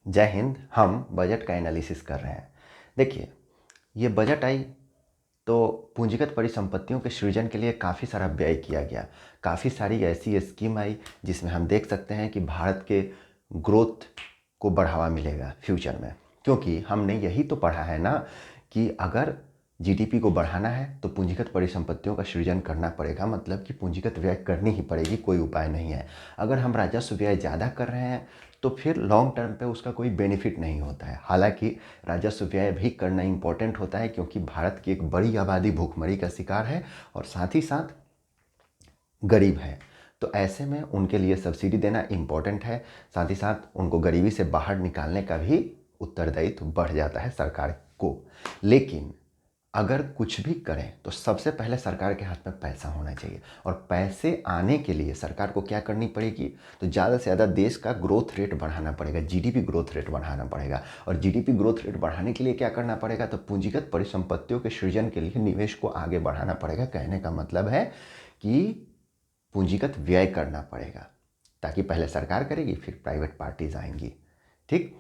जय हिंद। हम बजट का एनालिसिस कर रहे हैं। देखिए, ये बजट आई तो पूंजीगत परिसंपत्तियों के सृजन के लिए काफ़ी सारा व्यय किया गया। काफ़ी सारी ऐसी स्कीम आई जिसमें हम देख सकते हैं कि भारत के ग्रोथ को बढ़ावा मिलेगा फ्यूचर में। क्योंकि हमने यही तो पढ़ा है ना कि अगर जीडीपी को बढ़ाना है तो पूंजीगत परिसंपत्तियों का सृजन करना पड़ेगा, मतलब कि पूंजीगत व्यय करनी ही पड़ेगी, कोई उपाय नहीं है। अगर हम राजस्व व्यय ज़्यादा कर रहे हैं तो फिर लॉन्ग टर्म पे उसका कोई बेनिफिट नहीं होता है। हालांकि राजस्व व्यय भी करना इम्पोर्टेंट होता है क्योंकि भारत की एक बड़ी आबादी भूखमरी का शिकार है और साथ ही साथ गरीब है। तो ऐसे में उनके लिए सब्सिडी देना इम्पोर्टेंट है। साथ ही साथ उनको गरीबी से बाहर निकालने का भी उत्तरदायित्व बढ़ जाता है सरकार को। लेकिन अगर कुछ भी करें तो सबसे पहले सरकार के हाथ में पैसा होना चाहिए, और पैसे आने के लिए सरकार को क्या करनी पड़ेगी, तो ज़्यादा से ज़्यादा देश का ग्रोथ रेट बढ़ाना पड़ेगा, जीडीपी ग्रोथ रेट बढ़ाना पड़ेगा। और जीडीपी ग्रोथ रेट बढ़ाने के लिए क्या करना पड़ेगा, तो पूंजीगत परिसंपत्तियों के सृजन के लिए निवेश को आगे बढ़ाना पड़ेगा। कहने का मतलब है कि पूंजीगत व्यय करना पड़ेगा, ताकि पहले सरकार करेगी फिर प्राइवेट पार्टीज आएंगी। ठीक।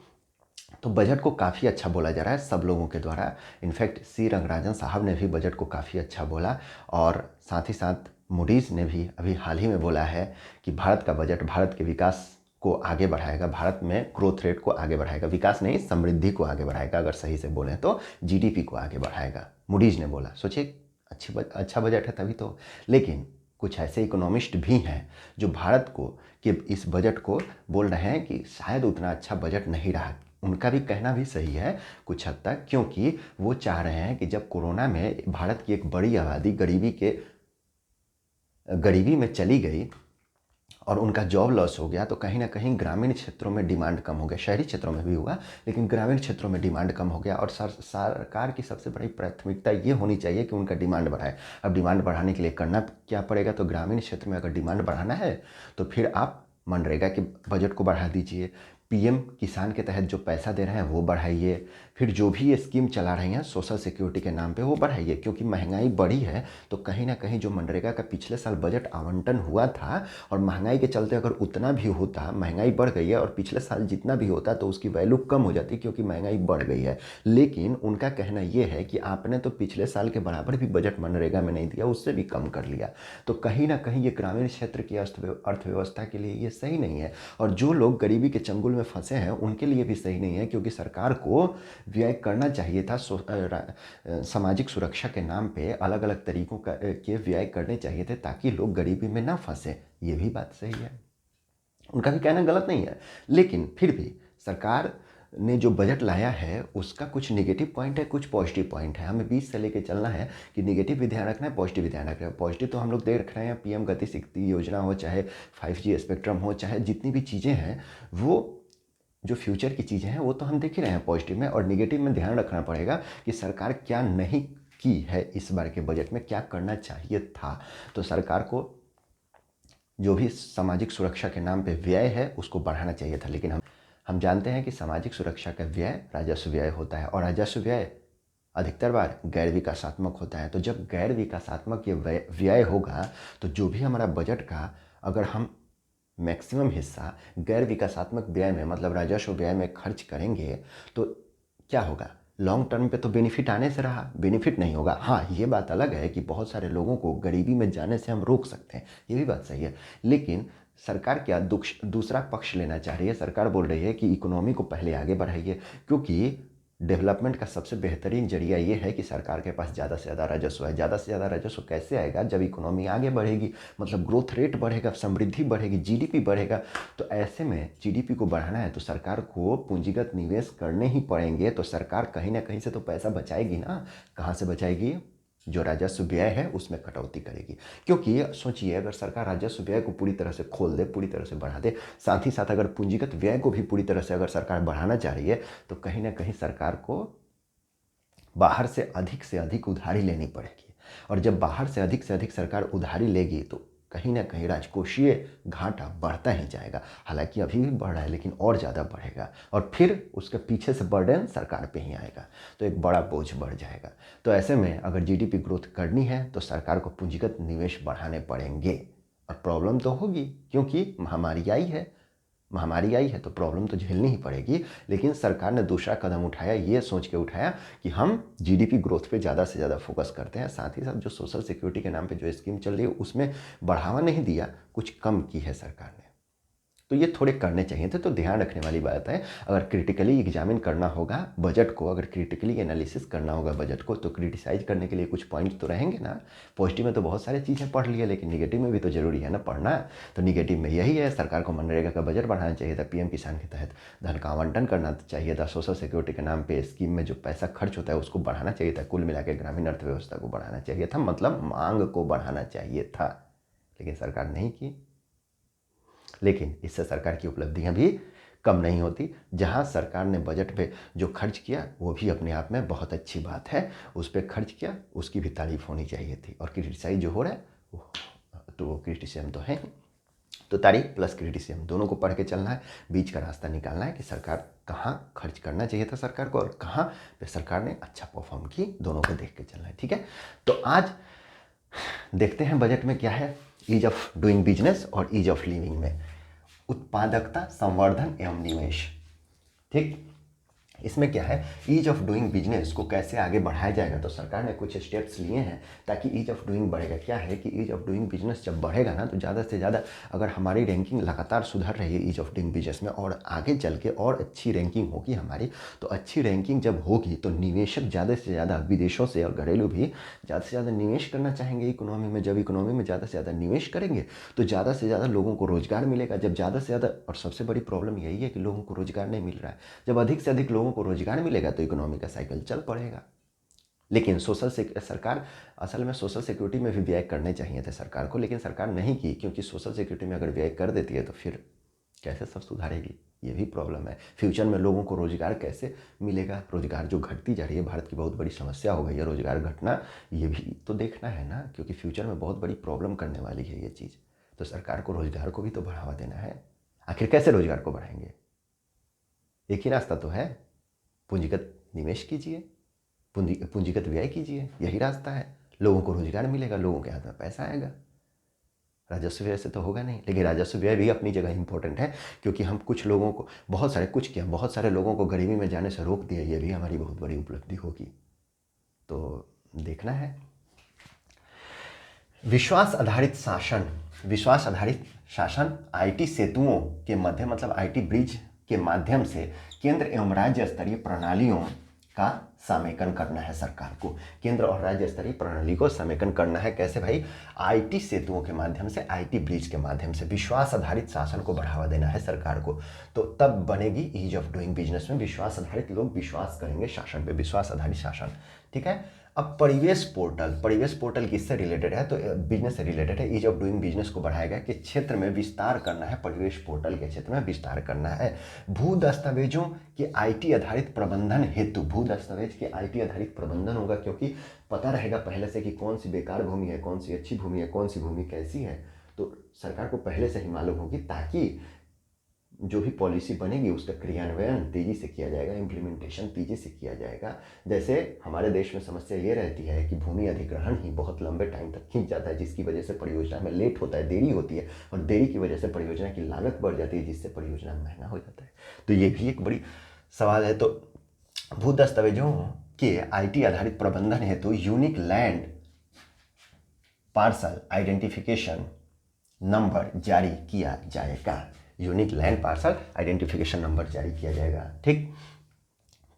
तो बजट को काफ़ी अच्छा बोला जा रहा है सब लोगों के द्वारा। इनफैक्ट सी रंगराजन साहब ने भी बजट को काफ़ी अच्छा बोला, और साथ ही साथ मूडीज़ ने भी अभी हाल ही में बोला है कि भारत का बजट भारत के विकास को आगे बढ़ाएगा, भारत में ग्रोथ रेट को आगे बढ़ाएगा, विकास नहीं समृद्धि को आगे बढ़ाएगा, अगर सही से बोलें तो जीडीपी को आगे बढ़ाएगा। मूडीज़ ने बोला, सोचिए अच्छा बजट है तभी तो। लेकिन कुछ ऐसे इकोनॉमिस्ट भी हैं जो भारत को कि इस बजट को बोल रहे हैं कि शायद उतना अच्छा बजट नहीं रहा। उनका भी कहना भी सही है कुछ हद तक, क्योंकि वो चाह रहे हैं कि जब कोरोना में भारत की एक बड़ी आबादी गरीबी में चली गई और उनका जॉब लॉस हो गया, तो कहीं ना कहीं ग्रामीण क्षेत्रों में डिमांड कम हो गया। शहरी क्षेत्रों में भी हुआ लेकिन ग्रामीण क्षेत्रों में डिमांड कम हो गया, और सरकार की सबसे बड़ी प्राथमिकता ये होनी चाहिए कि उनका डिमांड बढ़ाए। अब डिमांड बढ़ाने के लिए करना क्या पड़ेगा, तो ग्रामीण क्षेत्र में अगर डिमांड बढ़ाना है तो फिर आप मनरेगा के बजट को बढ़ा दीजिए, पीएम किसान के तहत जो पैसा दे रहे हैं वो बढ़ाइए, फिर जो भी ये स्कीम चला रही हैं सोशल सिक्योरिटी के नाम पे वो बढ़ाइए। क्योंकि महंगाई बढ़ी है तो कहीं ना कहीं जो मनरेगा का पिछले साल बजट आवंटन हुआ था, और महंगाई के चलते अगर उतना भी होता, महंगाई बढ़ गई है और पिछले साल जितना भी होता तो उसकी वैल्यू कम हो जाती क्योंकि महंगाई बढ़ गई है। लेकिन उनका कहना ये है कि आपने तो पिछले साल के बराबर भी बजट मनरेगा में नहीं दिया, उससे भी कम कर लिया। तो कहीं ना कहीं ये ग्रामीण क्षेत्र की अर्थव्यवस्था के लिए ये सही नहीं है, और जो लोग गरीबी के चंगुल में फंसे हैं उनके लिए भी सही नहीं है। क्योंकि सरकार को व्यय करना चाहिए था, सामाजिक सुरक्षा के नाम पे अलग अलग तरीकों के व्यय करने चाहिए थे ताकि लोग गरीबी में ना फंसे। ये भी बात सही है, उनका भी कहना गलत नहीं है। लेकिन फिर भी सरकार ने जो बजट लाया है उसका कुछ नेगेटिव पॉइंट है, कुछ पॉजिटिव पॉइंट है। हमें बीच से लेके चलना है कि नेगेटिव भी ध्यान रखना है, पॉजिटिव भी ध्यान रखना है। पॉजिटिव तो हम लोग देख रहे हैं, पीएम गति शक्ति योजना हो, चाहे 5G स्पेक्ट्रम हो, चाहे जितनी भी चीज़ें हैं, वो जो फ्यूचर की चीज़ें हैं वो तो हम देख ही रहे हैं पॉजिटिव में। और निगेटिव में ध्यान रखना पड़ेगा कि सरकार क्या नहीं की है, इस बार के बजट में क्या करना चाहिए था। तो सरकार को जो भी सामाजिक सुरक्षा के नाम पे व्यय है उसको बढ़ाना चाहिए था। लेकिन हम जानते हैं कि सामाजिक सुरक्षा का व्यय राजस्व व्यय होता है, और राजस्व व्यय अधिकतर बार गैर विकासात्मक होता है। तो जब गैर विकासात्मक ये व्यय होगा तो जो भी हमारा बजट का अगर हम मैक्सिमम हिस्सा गैर विकासात्मक व्यय में, मतलब राजस्व व्यय में खर्च करेंगे, तो क्या होगा, लॉन्ग टर्म पे तो बेनिफिट आने से रहा, बेनिफिट नहीं होगा। हाँ, ये बात अलग है कि बहुत सारे लोगों को गरीबी में जाने से हम रोक सकते हैं, ये भी बात सही है। लेकिन सरकार क्या दूसरा पक्ष लेना चाह रही है, सरकार बोल रही है कि इकोनॉमी को पहले आगे बढ़ाइए। क्योंकि डेवलपमेंट का सबसे बेहतरीन जरिया ये है कि सरकार के पास ज़्यादा से ज़्यादा राजस्व है। ज़्यादा से ज़्यादा राजस्व कैसे आएगा, जब इकोनॉमी आगे बढ़ेगी, मतलब ग्रोथ रेट बढ़ेगा, समृद्धि बढ़ेगी, जीडीपी बढ़ेगा। तो ऐसे में जीडीपी को बढ़ाना है तो सरकार को पूंजीगत निवेश करने ही पड़ेंगे। तो सरकार कहीं ना कहीं से तो पैसा बचाएगी ना। कहाँ से बचाएगी, जो राजस्व व्यय है उसमें कटौती करेगी। क्योंकि सोचिए, अगर सरकार राजस्व व्यय को पूरी तरह से खोल दे, पूरी तरह से बढ़ा दे, साथ ही साथ अगर पूंजीगत व्यय को भी पूरी तरह से अगर सरकार बढ़ाना चाह रही है, तो कहीं ना कहीं सरकार को बाहर से अधिक उधारी लेनी पड़ेगी। और जब बाहर से अधिक सरकार उधारी लेगी तो कहीं ना कहीं राजकोषीय घाटा बढ़ता ही जाएगा। हालांकि अभी भी बढ़ रहा है लेकिन और ज़्यादा बढ़ेगा, और फिर उसके पीछे से बर्डन सरकार पे ही आएगा, तो एक बड़ा बोझ बढ़ जाएगा। तो ऐसे में अगर जीडीपी ग्रोथ करनी है तो सरकार को पूंजीगत निवेश बढ़ाने पड़ेंगे, और प्रॉब्लम तो होगी क्योंकि महामारी आई है। महामारी आई है तो प्रॉब्लम तो झेलनी ही पड़ेगी, लेकिन सरकार ने दूसरा कदम उठाया, ये सोच के उठाया कि हम जीडीपी ग्रोथ पे ज़्यादा से ज़्यादा फोकस करते हैं। साथ ही साथ जो सोशल सिक्योरिटी के नाम पे जो स्कीम चल रही है उसमें बढ़ावा नहीं दिया, कुछ कम की है सरकार ने। तो ये थोड़े करने चाहिए थे। तो ध्यान रखने वाली बात है, अगर क्रिटिकली एग्जामिन करना होगा बजट को, अगर क्रिटिकली एनालिसिस करना होगा बजट को, तो क्रिटिसाइज करने के लिए कुछ पॉइंट तो रहेंगे ना। पॉजिटिव में तो बहुत सारी चीज़ें पढ़ ली है, लेकिन निगेटिव में भी तो जरूरी है ना पढ़ना। तो निगेटिव में यही है, सरकार को मनरेगा का बजट बढ़ाना चाहिए था, पीएम किसान के तहत धन का आवंटन करना चाहिए था, सोशल सिक्योरिटी के नाम पे स्कीम में जो पैसा खर्च होता है उसको बढ़ाना चाहिए था, कुल मिला के ग्रामीण अर्थव्यवस्था को बढ़ाना चाहिए था, मतलब मांग को बढ़ाना चाहिए था, लेकिन सरकार नहीं की। लेकिन इससे सरकार की उपलब्धियां भी कम नहीं होती। जहां सरकार ने बजट पे जो खर्च किया वो भी अपने आप में बहुत अच्छी बात है, उस पर खर्च किया, उसकी भी तारीफ होनी चाहिए थी। और क्रिटिसाइज जो हो रहा है तो क्रिटिसिज्म तो है ही, तो तारीफ प्लस क्रिटिसिज्म दोनों को पढ़ के चलना है, बीच का रास्ता निकालना है कि सरकार कहाँ खर्च करना चाहिए था सरकार को और कहाँ पे सरकार ने अच्छा परफॉर्म की, दोनों को देख के चलना है। ठीक है, तो आज देखते हैं बजट में क्या है। ईज ऑफ डूइंग बिजनेस और ईज ऑफ लिविंग में उत्पादकता, संवर्धन एवं निवेश। ठीक, इसमें क्या है, ईज ऑफ डूइंग बिजनेस को कैसे आगे बढ़ाया जाएगा। तो सरकार ने कुछ स्टेप्स लिए हैं ताकि ईज ऑफ डूइंग बढ़ेगा। क्या है कि ईज ऑफ डूइंग बिजनेस जब बढ़ेगा ना, तो ज़्यादा से ज़्यादा अगर हमारी रैंकिंग लगातार सुधर रही है ईज ऑफ डूइंग बिजनेस में और आगे चल के और अच्छी रैंकिंग होगी हमारी, तो अच्छी रैंकिंग जब होगी तो निवेशक ज़्यादा से ज़्यादा विदेशों से और घरेलू भी ज़्यादा से ज़्यादा निवेश करना चाहेंगे इकोनॉमी में। जब इकोनॉमी में ज़्यादा से ज़्यादा निवेश करेंगे तो ज़्यादा से ज़्यादा लोगों को रोजगार मिलेगा। जब ज़्यादा से ज़्यादा, और सबसे बड़ी प्रॉब्लम यही है कि लोगों को रोजगार नहीं मिल रहा है, जब अधिक से अधिक लोगों को रोजगार मिलेगा तो इकोनॉमी का साइकिल चल पड़ेगा। लेकिन सरकार असल में सोशल सिक्योरिटी में भी व्यय करने चाहिए थे सरकार को, लेकिन सरकार नहीं की, क्योंकि सोशल सिक्योरिटी में अगर व्यय कर देती है तो फिर कैसे सब सुधारेगी, ये भी प्रॉब्लम है। फ्यूचर में लोगों को रोजगार कैसे मिलेगा, रोजगार जो घटती जा रही है, भारत की बहुत बड़ी समस्या हो गई है रोजगार घटना, ये भी तो देखना है ना, क्योंकि फ्यूचर में बहुत बड़ी प्रॉब्लम करने वाली है ये चीज़। तो सरकार को रोजगार को भी तो बढ़ावा देना है। आखिर कैसे रोजगार को बढ़ाएंगे, एक ही रास्ता तो है, पूंजीगत निवेश कीजिए, पूंजीगत व्यय कीजिए, यही रास्ता है। लोगों को रोजगार मिलेगा, लोगों के हाथ में पैसा आएगा। राजस्व व्यय से तो होगा नहीं, लेकिन राजस्व व्यय भी अपनी जगह इंपॉर्टेंट है, क्योंकि हम कुछ लोगों को बहुत सारे लोगों को गरीबी में जाने से रोक दिया, ये भी हमारी बहुत बड़ी उपलब्धि होगी। तो देखना है। विश्वास आधारित शासन आईटी सेतुओं के माध्यम, मतलब आईटी ब्रिज के माध्यम से केंद्र एवं राज्य स्तरीय प्रणालियों का समेकन करना है सरकार को। केंद्र और राज्य स्तरीय प्रणाली को समेकन करना है। कैसे भाई, आईटी सेतुओं के माध्यम से, आईटी ब्रिज के माध्यम से विश्वास आधारित शासन को बढ़ावा देना है सरकार को। तो तब बनेगी ईज ऑफ डूइंग बिजनेस में विश्वास आधारित, लोग विश्वास करेंगे शासन पे, विश्वास आधारित शासन। ठीक है, अब परिवेश पोर्टल किससे रिलेटेड है, तो बिजनेस से रिलेटेड है। ईज ऑफ डूइंग बिजनेस को बढ़ाएगा कि क्षेत्र में विस्तार करना है, परिवेश पोर्टल के क्षेत्र में विस्तार करना है। भू दस्तावेजों के आईटी आधारित प्रबंधन हेतु, भू दस्तावेज के आईटी आधारित प्रबंधन होगा, क्योंकि पता रहेगा पहले से कि कौन सी बेकार भूमि है, कौन सी अच्छी भूमि है, कौन सी भूमि कैसी है, तो सरकार को पहले से ही मालूम होगी, ताकि जो भी पॉलिसी बनेगी उसका क्रियान्वयन तेजी से किया जाएगा, इम्प्लीमेंटेशन तेजी से किया जाएगा। जैसे हमारे देश में समस्या ये रहती है कि भूमि अधिग्रहण ही बहुत लंबे टाइम तक खींच जाता है, जिसकी वजह से परियोजना में लेट होता है, देरी होती है, और देरी की वजह से परियोजना की लागत बढ़ जाती है, जिससे परियोजना महंगा हो जाता है। तो ये भी एक बड़ी सवाल है। तो भू दस्तावेजों के आईटी आधारित प्रबंधन हेतु unique land parcel identification number जारी किया जाएगा। Unique land parcel identification number जारी किया जाएगा। ठीक,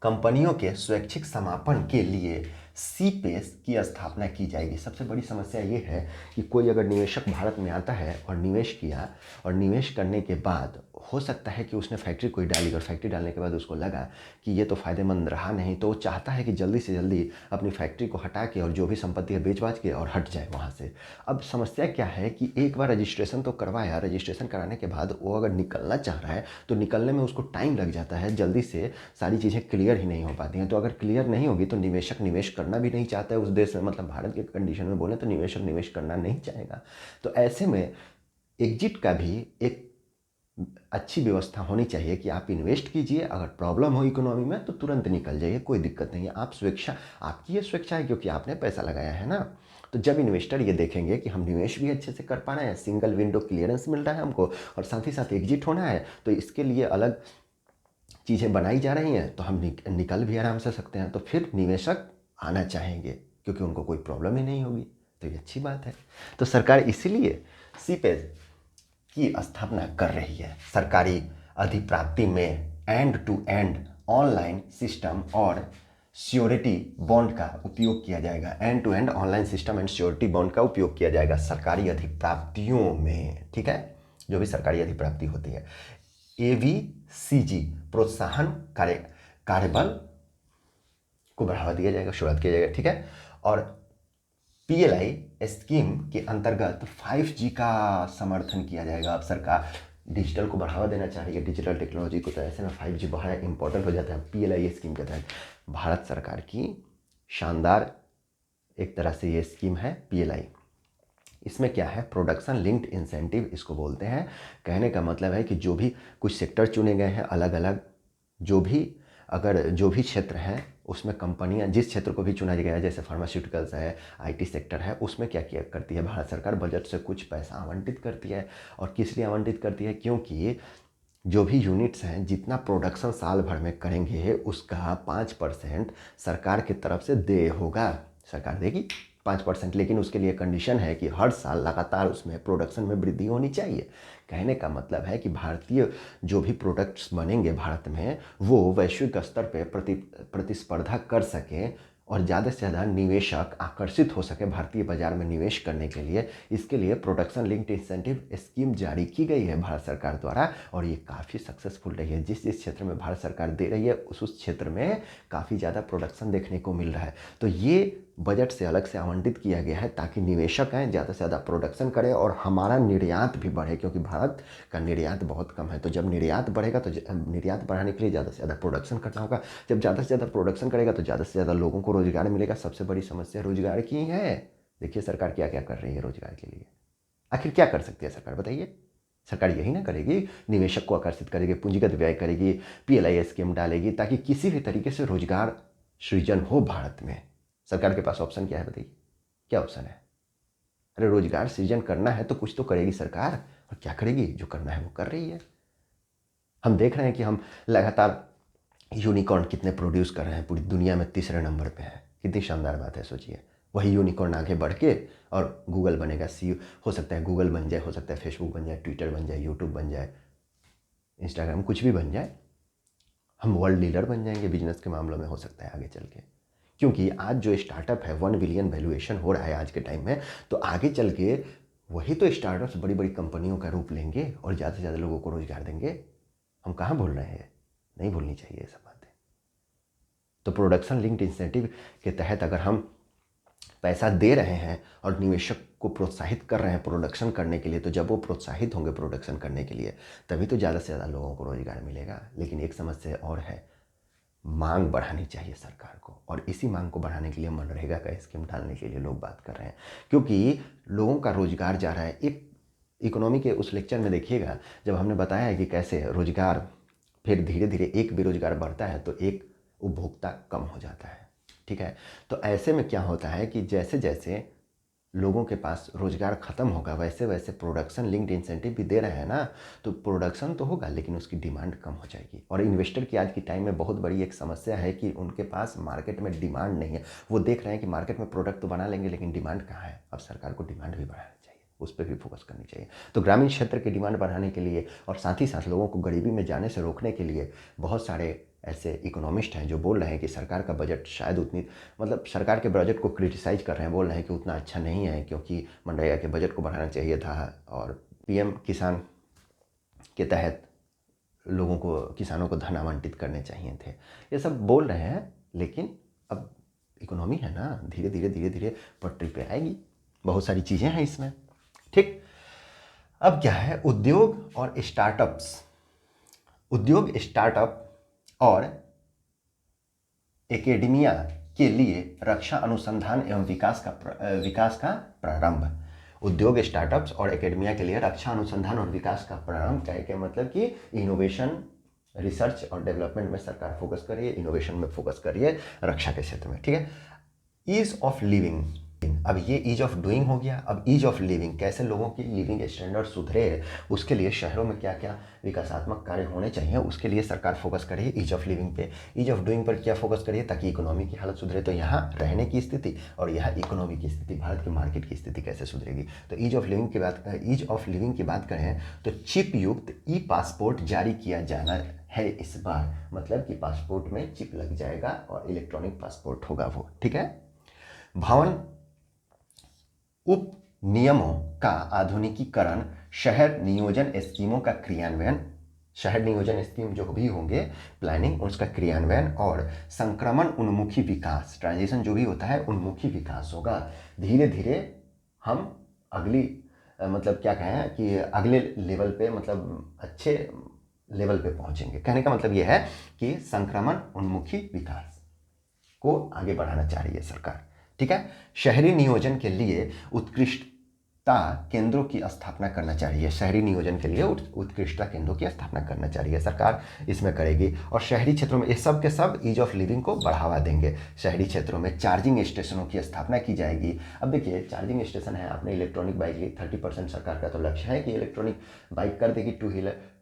कंपनियों के स्वैच्छिक समापन के लिए सीपेस की स्थापना की जाएगी। सबसे बड़ी समस्या ये है कि कोई अगर निवेशक भारत में आता है और निवेश किया, और निवेश करने के बाद हो सकता है कि उसने फैक्ट्री कोई डाली, और फैक्ट्री डालने के बाद उसको लगा कि ये तो फ़ायदेमंद रहा नहीं, तो वो चाहता है कि जल्दी से जल्दी अपनी फैक्ट्री को हटा के और जो भी संपत्ति है बेच बाच के और हट जाए वहाँ से। अब समस्या क्या है कि एक बार रजिस्ट्रेशन तो करवाया, रजिस्ट्रेशन कराने के बाद वो अगर निकलना चाह रहा है तो निकलने में उसको टाइम लग जाता है, जल्दी से सारी चीज़ें क्लियर ही नहीं हो पाती हैं। तो अगर क्लियर नहीं होगी तो निवेशक निवेश करना भी नहीं चाहता है उस देश में, मतलब भारत के कंडीशन में बोले तो निवेशक निवेश करना नहीं चाहेगा। तो ऐसे में एग्जिट का भी एक अच्छी व्यवस्था होनी चाहिए कि आप इन्वेस्ट कीजिए, अगर प्रॉब्लम हो इकोनॉमी में तो तुरंत निकल जाइए, कोई दिक्कत नहीं है। आप स्वेच्छा, आपकी ये स्वेच्छा है क्योंकि आपने पैसा लगाया है ना। तो जब इन्वेस्टर ये देखेंगे कि हम निवेश भी अच्छे से कर पा रहे हैं, सिंगल विंडो क्लियरेंस मिल रहा है हमको और साथ ही साथ एग्जिट होना है, तो इसके लिए अलग चीज़ें बनाई जा रही हैं, तो हम निकल भी आराम से सकते हैं, तो फिर निवेशक आना चाहेंगे क्योंकि उनको कोई प्रॉब्लम ही नहीं होगी। तो ये अच्छी बात है। तो सरकार इसीलिए सीपेज की स्थापना कर रही है। सरकारी अधिप्राप्ति में end to end online system और श्योरिटी बॉन्ड का उपयोग किया जाएगा। End to end online system and surety bond का उपयोग किया जाएगा सरकारी अधिप्राप्तियों में, ठीक है, जो भी सरकारी अधिप्राप्ति होती है। AVCG प्रोत्साहन कार्यबल को बढ़ावा दिया जाएगा, शुरुआत किया जाएगा, ठीक है। और PLI स्कीम के अंतर्गत 5G का समर्थन किया जाएगा। अब सरकार डिजिटल को बढ़ावा देना चाह रही है, डिजिटल टेक्नोलॉजी को, तो ऐसे में 5G बड़ा इंपॉर्टेंट हो जाता है। PLI स्कीम के तहत भारत सरकार की शानदार एक तरह से ये स्कीम है PLI। इसमें क्या है, प्रोडक्शन लिंक्ड इंसेंटिव इसको बोलते हैं। कहने का मतलब है कि जो भी कुछ सेक्टर चुने गए हैं अलग अलग, जो भी क्षेत्र हैं उसमें कंपनियां, जिस क्षेत्र को भी चुना गया है, जैसे फार्मास्यूटिकल्स है, IT सेक्टर है, उसमें क्या किया करती है भारत सरकार, बजट से कुछ पैसा आवंटित करती है। और किस लिए आवंटित करती है, क्योंकि जो भी यूनिट्स हैं जितना प्रोडक्शन साल भर में करेंगे उसका 5% सरकार की तरफ से देय होगा, सरकार देगी 5%। लेकिन उसके लिए कंडीशन है कि हर साल लगातार उसमें प्रोडक्शन में वृद्धि होनी चाहिए। कहने का मतलब है कि भारतीय जो भी प्रोडक्ट्स बनेंगे भारत में वो वैश्विक स्तर पर प्रतिस्पर्धा कर सकें और ज़्यादा से ज़्यादा निवेशक आकर्षित हो सके भारतीय बाजार में निवेश करने के लिए। इसके लिए प्रोडक्शन लिंक्ड इंसेंटिव स्कीम जारी की गई है भारत सरकार द्वारा और ये काफ़ी सक्सेसफुल रही है। जिस जिस क्षेत्र में भारत सरकार दे रही है उस क्षेत्र में काफ़ी ज़्यादा प्रोडक्शन देखने को मिल रहा है। तो ये बजट से अलग से आवंटित किया गया है ताकि निवेशक आएँ, ज़्यादा से ज़्यादा प्रोडक्शन करें और हमारा निर्यात भी बढ़े, क्योंकि भारत का निर्यात बहुत कम है। तो जब निर्यात बढ़ेगा तो निर्यात बढ़ाने के लिए ज़्यादा से ज़्यादा प्रोडक्शन करना होगा। जब ज़्यादा से ज़्यादा प्रोडक्शन करेगा तो ज़्यादा से ज़्यादा लोगों को रोजगार मिलेगा। सबसे बड़ी समस्या रोजगार की है। देखिए सरकार क्या क्या कर रही है रोजगार के लिए। आखिर क्या कर सकती है सरकार, बताइए। सरकार यही ना करेगी, निवेशक को आकर्षित करेगी, पूंजीगत व्यय करेगी, PLI स्कीम डालेगी ताकि किसी भी तरीके से रोजगार सृजन हो भारत में। सरकार के पास ऑप्शन क्या है, बताइए, क्या ऑप्शन है? अरे रोजगार सृजन करना है तो कुछ तो करेगी सरकार, और क्या करेगी, जो करना है वो कर रही है। हम देख रहे हैं कि हम लगातार यूनिकॉर्न कितने प्रोड्यूस कर रहे हैं, पूरी दुनिया में तीसरे नंबर पे है। कितनी शानदार बात है, सोचिए। वही यूनिकॉर्न आगे बढ़ के और गूगल बनेगा, हो सकता है गूगल बन जाए, हो सकता है फेसबुक बन जाए, ट्विटर बन जाए, यूट्यूब बन जाए, इंस्टाग्राम, कुछ भी बन जाए। हम वर्ल्ड लीडर बन जाएंगे बिजनेस के मामलों में, हो सकता है आगे चल के। क्योंकि आज जो स्टार्टअप है 1 बिलियन वैल्यूएशन हो रहा है आज के टाइम में, तो आगे चल के वही तो स्टार्टअप्स बड़ी बड़ी कंपनियों का रूप लेंगे और ज़्यादा से ज़्यादा लोगों को रोजगार देंगे। हम कहाँ भूल रहे हैं, नहीं भूलनी चाहिए ये सब बातें। तो प्रोडक्शन लिंक्ड इंसेंटिव के तहत अगर हम पैसा दे रहे हैं और निवेशक को प्रोत्साहित कर रहे हैं प्रोडक्शन करने के लिए, तो जब वो प्रोत्साहित होंगे प्रोडक्शन करने के लिए तभी तो ज़्यादा से ज़्यादा लोगों को रोजगार मिलेगा। लेकिन एक समस्या और है, मांग बढ़ानी चाहिए सरकार को, और इसी मांग को बढ़ाने के लिए मनरेगा का स्कीम डालने के लिए लोग बात कर रहे हैं, क्योंकि लोगों का रोजगार जा रहा है। एक इकोनॉमी के उस लेक्चर में देखिएगा जब हमने बताया है कि कैसे रोजगार फिर धीरे धीरे एक बेरोजगार बढ़ता है तो एक उपभोक्ता कम हो जाता है, ठीक है। तो ऐसे में क्या होता है कि जैसे जैसे लोगों के पास रोजगार खत्म होगा वैसे वैसे प्रोडक्शन लिंक्ड इंसेंटिव भी दे रहे हैं ना, तो प्रोडक्शन तो होगा लेकिन उसकी डिमांड कम हो जाएगी। और इन्वेस्टर की आज की टाइम में बहुत बड़ी एक समस्या है कि उनके पास मार्केट में डिमांड नहीं है। वो देख रहे हैं कि मार्केट में प्रोडक्ट तो बना लेंगे लेकिन डिमांड कहाँ है। अब सरकार को डिमांड भी बढ़ानी चाहिए, उस पर भी फोकस करनी चाहिए। तो ग्रामीण क्षेत्र की डिमांड बढ़ाने के लिए और साथ ही साथ लोगों को गरीबी में जाने से रोकने के लिए बहुत सारे ऐसे इकोनॉमिस्ट हैं जो बोल रहे हैं कि सरकार का बजट शायद उतनी, मतलब सरकार के बजट को क्रिटिसाइज कर रहे हैं, बोल रहे हैं कि उतना अच्छा नहीं है क्योंकि मनरेगा के बजट को बढ़ाना चाहिए था और PM किसान के तहत लोगों को, किसानों को धन आवंटित करने चाहिए थे। ये सब बोल रहे हैं, लेकिन अब इकोनॉमी है ना, धीरे धीरे धीरे धीरे पटरी पे आएगी। बहुत सारी चीज़ें हैं इसमें, ठीक। अब क्या है, उद्योग और स्टार्टअप्स, उद्योग स्टार्टअप और एकेडमिया के लिए रक्षा अनुसंधान एवं विकास का प्रारंभ। उद्योग स्टार्टअप्स और एकेडमिया के लिए रक्षा अनुसंधान और विकास का प्रारंभ क्या मतलब कि इनोवेशन, रिसर्च और डेवलपमेंट में सरकार फोकस करिए, इनोवेशन में फोकस करिए रक्षा के क्षेत्र में, ठीक है। ईज ऑफ लिविंग, अब ये ईज ऑफ डूइंग हो गया। अब ईज ऑफ लिविंग, कैसे लोगों की लिविंग स्टैंडर्ड सुधरे, उसके लिए शहरों में क्या क्या विकासात्मक कार्य होने चाहिए, उसके लिए सरकार फोकस करे ईज ऑफ लिविंग पे। ईज ऑफ डूइंग पर क्या फोकस करिए, ताकि इकोनॉमी की हालत सुधरे। तो यहाँ रहने की स्थिति और यहाँ इकोनॉमी की स्थिति, भारत की मार्केट की स्थिति कैसे सुधरेगी। तो ईज ऑफ लिविंग की बात करें तो चिप युक्त ई पासपोर्ट जारी किया जाना है इस बार। मतलब कि पासपोर्ट में चिप लग जाएगा और इलेक्ट्रॉनिक पासपोर्ट होगा वो, ठीक है। भवन उप नियमों का आधुनिकीकरण, शहर नियोजन स्कीमों का क्रियान्वयन, शहर नियोजन स्कीम जो भी होंगे प्लानिंग, उसका क्रियान्वयन और संक्रमण उन्मुखी विकास, ट्रांजिशन जो भी होता है उन्मुखी विकास होगा। धीरे धीरे हम अगली मतलब क्या कहें कि अगले लेवल पे, मतलब अच्छे लेवल पे पहुंचेंगे। कहने का मतलब यह है कि संक्रमण उन्मुखी विकास को आगे बढ़ाना चाह रही है सरकार, ठीक है। शहरी नियोजन के लिए उत्कृष्टता केंद्रों की स्थापना करना चाहिए। शहरी नियोजन के लिए उत्कृष्टता केंद्रों की स्थापना करना चाहिए सरकार, इसमें करेगी। और शहरी क्षेत्रों में ये सब के सब ईज ऑफ लिविंग को बढ़ावा देंगे। शहरी क्षेत्रों में चार्जिंग स्टेशनों की स्थापना की जाएगी। अब देखिए चार्जिंग स्टेशन है, आपने इलेक्ट्रॉनिक बाइक ली, 30% सरकार का तो लक्ष्य है कि इलेक्ट्रॉनिक बाइक कर देगी टू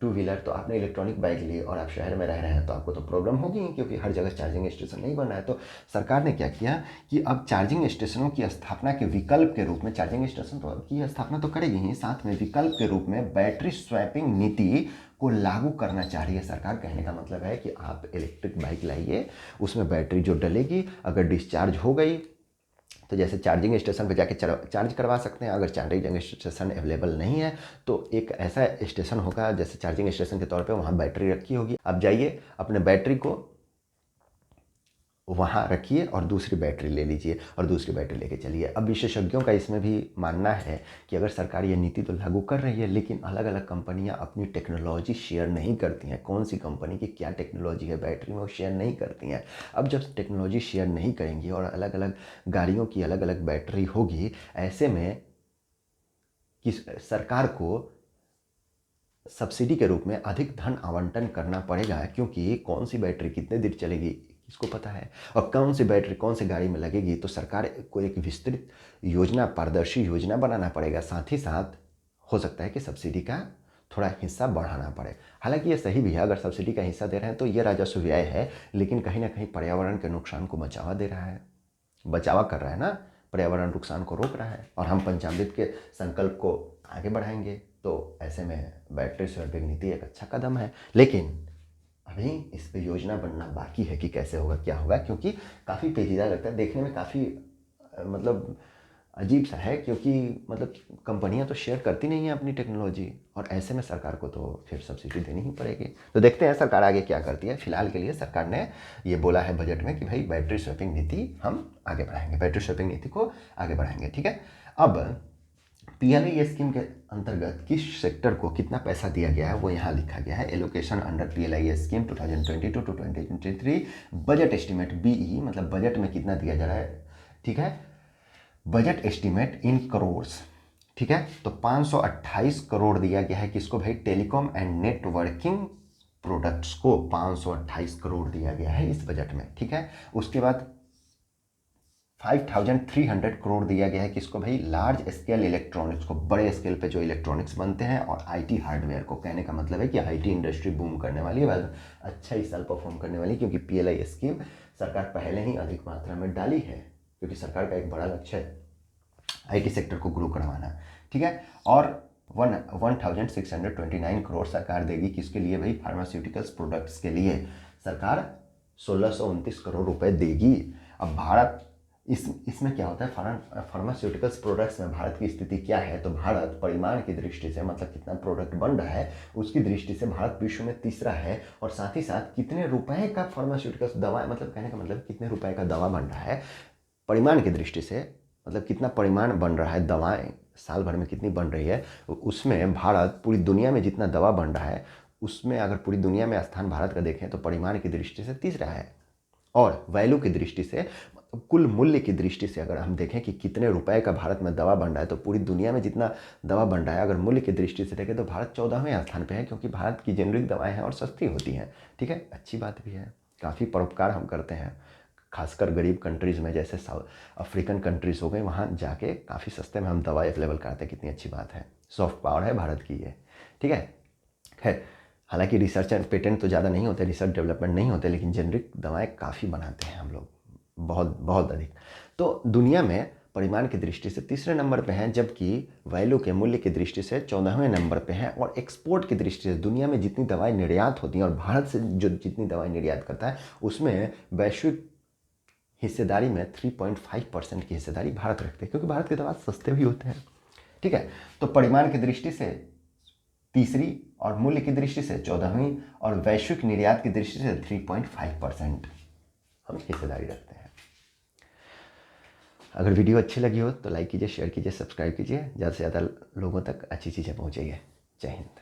व्हीलर। तो आपने इलेक्ट्रॉनिक बाइक ली और आप शहर में रह रहे हैं तो आपको तो प्रॉब्लम होगी, क्योंकि हर जगह चार्जिंग स्टेशन नहीं बन रहा है। तो सरकार ने क्या किया कि अब चार्जिंग स्टेशनों की स्थापना के विकल्प के रूप में, चार्जिंग स्टेशन तो की स्थापना तो करेगी ही, साथ में विकल्प के रूप में बैटरी स्वैपिंग नीति को लागू करना चाह रही है सरकार। कहने का मतलब है कि आप इलेक्ट्रिक बाइक लाइए, उसमें बैटरी जो डलेगी अगर डिस्चार्ज हो गई तो जैसे चार्जिंग स्टेशन पे जाके चार्ज करवा सकते हैं। अगर चार्जिंग स्टेशन अवेलेबल नहीं है तो एक ऐसा स्टेशन होगा जैसे चार्जिंग स्टेशन के तौर पे, वहाँ बैटरी रखी होगी। आप जाइए अपने बैटरी को वहाँ रखिए और दूसरी बैटरी ले लीजिए और दूसरी बैटरी लेके चलिए। अब विशेषज्ञों का इसमें भी मानना है कि अगर सरकार ये नीति तो लागू कर रही है, लेकिन अलग अलग कंपनियां अपनी टेक्नोलॉजी शेयर नहीं करती हैं। कौन सी कंपनी की क्या टेक्नोलॉजी है बैटरी में, वो शेयर नहीं करती हैं। अब जब टेक्नोलॉजी शेयर नहीं करेंगी और अलग अलग गाड़ियों की अलग अलग बैटरी होगी, ऐसे में कि सरकार को सब्सिडी के रूप में अधिक धन आवंटन करना पड़ेगा, क्योंकि कौन सी बैटरी कितने देर चलेगी किसको पता है, और कौन सी बैटरी कौन सी गाड़ी में लगेगी। तो सरकार को एक विस्तृत योजना, पारदर्शी योजना बनाना पड़ेगा। साथ ही साथ हो सकता है कि सब्सिडी का थोड़ा हिस्सा बढ़ाना पड़े। हालांकि ये सही भी है, अगर सब्सिडी का हिस्सा दे रहे हैं तो ये राजस्व व्यय है, लेकिन कहीं ना कहीं पर्यावरण के नुकसान को बचावा दे रहा है, बचावा कर रहा है ना, पर्यावरण नुकसान को रोक रहा है। और हम पंचामृत के संकल्प को आगे बढ़ाएंगे। तो ऐसे में बैटरी स्वैपिंग नीति एक अच्छा कदम है, लेकिन अभी इस पे योजना बनना बाकी है कि कैसे होगा क्या होगा, क्योंकि काफ़ी पेचीदा लगता है देखने में, काफ़ी मतलब अजीब सा है, क्योंकि मतलब कंपनियां तो शेयर करती नहीं है अपनी टेक्नोलॉजी, और ऐसे में सरकार को तो फिर सब्सिडी देनी ही पड़ेगी। तो देखते हैं सरकार आगे क्या करती है। फिलहाल के लिए सरकार ने ये बोला है बजट में कि भाई बैटरी स्वैपिंग नीति हम आगे बढ़ाएंगे, बैटरी स्वैपिंग नीति को आगे बढ़ाएंगे, ठीक है। अब पीएलआई स्कीम के अंतर्गत किस सेक्टर को कितना पैसा दिया गया है वो यहाँ लिखा गया है। Allocation under PLI scheme 2022 to 2023 budget estimate BE, मतलब बजट में कितना दिया जा रहा है, ठीक है। बजट एस्टीमेट इन करोड़्स, ठीक है। तो 528 करोड़ दिया गया है किसको भाई, टेलीकॉम एंड नेटवर्किंग प्रोडक्ट्स को 528 करोड़ दिया गया है इस बजट में, ठीक है। उसके बाद 5300 करोड़ दिया गया है किसको भाई, लार्ज स्केल इलेक्ट्रॉनिक्स को, बड़े स्केल पे जो इलेक्ट्रॉनिक्स बनते हैं, और आईटी हार्डवेयर को। कहने का मतलब है कि आईटी इंडस्ट्री बूम करने वाली है, अच्छा इस साल परफॉर्म करने वाली, क्योंकि पीएलआई स्कीम सरकार पहले ही अधिक मात्रा में डाली है, क्योंकि सरकार का एक बड़ा लक्ष्य है आईटी सेक्टर को ग्रो करवाना, ठीक है। और 1629 करोड़ सरकार देगी किसके लिए भाई, फार्मास्यूटिकल्स प्रोडक्ट्स के लिए सरकार 1629 करोड़ रुपए देगी। अब भारत इसमें क्या होता है, फार्मास्यूटिकल्स प्रोडक्ट्स में भारत की स्थिति क्या है, तो भारत परिमाण की दृष्टि से, मतलब कितना प्रोडक्ट बन रहा है उसकी दृष्टि से भारत विश्व में तीसरा है। और साथ ही साथ कितने रुपए का फार्मास्यूटिकल्स दवा, मतलब कहने का मतलब कितने रुपए का दवा बन रहा है परिमाण की दृष्टि से, मतलब कितना परिमाण बन रहा है, दवाएं साल भर में कितनी बन रही है, उसमें भारत पूरी दुनिया में जितना दवा बन रहा है उसमें अगर पूरी दुनिया में स्थान भारत का देखें तो परिमाण की दृष्टि से तीसरा है। और वैल्यू की दृष्टि से, कुल मूल्य की दृष्टि से अगर हम देखें कि कितने रुपए का भारत में दवा बन रहा है, तो पूरी दुनिया में जितना दवा बन रहा है अगर मूल्य की दृष्टि से देखें तो भारत 14वें स्थान पे है, क्योंकि भारत की जेनरिक दवाएं हैं और सस्ती होती हैं, ठीक है। अच्छी बात भी है, काफ़ी परोपकार हम करते हैं, खासकर गरीब कंट्रीज़ में, जैसे साउथ अफ्रीकन कंट्रीज़ हो गए, वहाँ जाके काफ़ी सस्ते में हम दवाई अवेलेबल कराते हैं। कितनी अच्छी बात है, सॉफ्ट पावर है भारत की ये, ठीक है। खैर, हालांकि रिसर्च एंड पेटेंट तो ज़्यादा नहीं होते, रिसर्च डेवलपमेंट नहीं होते, लेकिन जेनरिक दवाएं काफ़ी बनाते हैं हम लोग, बहुत बहुत अधिक। तो दुनिया में परिमाण की दृष्टि से तीसरे नंबर पे हैं, जबकि वैल्यू के मूल्य की दृष्टि से 14वें नंबर पे हैं। और एक्सपोर्ट की दृष्टि से दुनिया में जितनी दवाएं निर्यात होती हैं और भारत से जो जितनी दवाएं निर्यात करता है, उसमें वैश्विक हिस्सेदारी में 3.5% की हिस्सेदारी भारत रखते हैं, क्योंकि भारत के दवा सस्ते भी होते हैं, ठीक है। तो परिमाण की दृष्टि से तीसरी और मूल्य की दृष्टि से 14वीं और वैश्विक निर्यात की दृष्टि से 3.5% हम हिस्सेदारी रखते हैं। अगर वीडियो अच्छी लगी हो तो लाइक कीजिए, शेयर कीजिए, सब्सक्राइब कीजिए, ज़्यादा से ज़्यादा लोगों तक अच्छी चीज़ें पहुँचाइए। जय हिंद।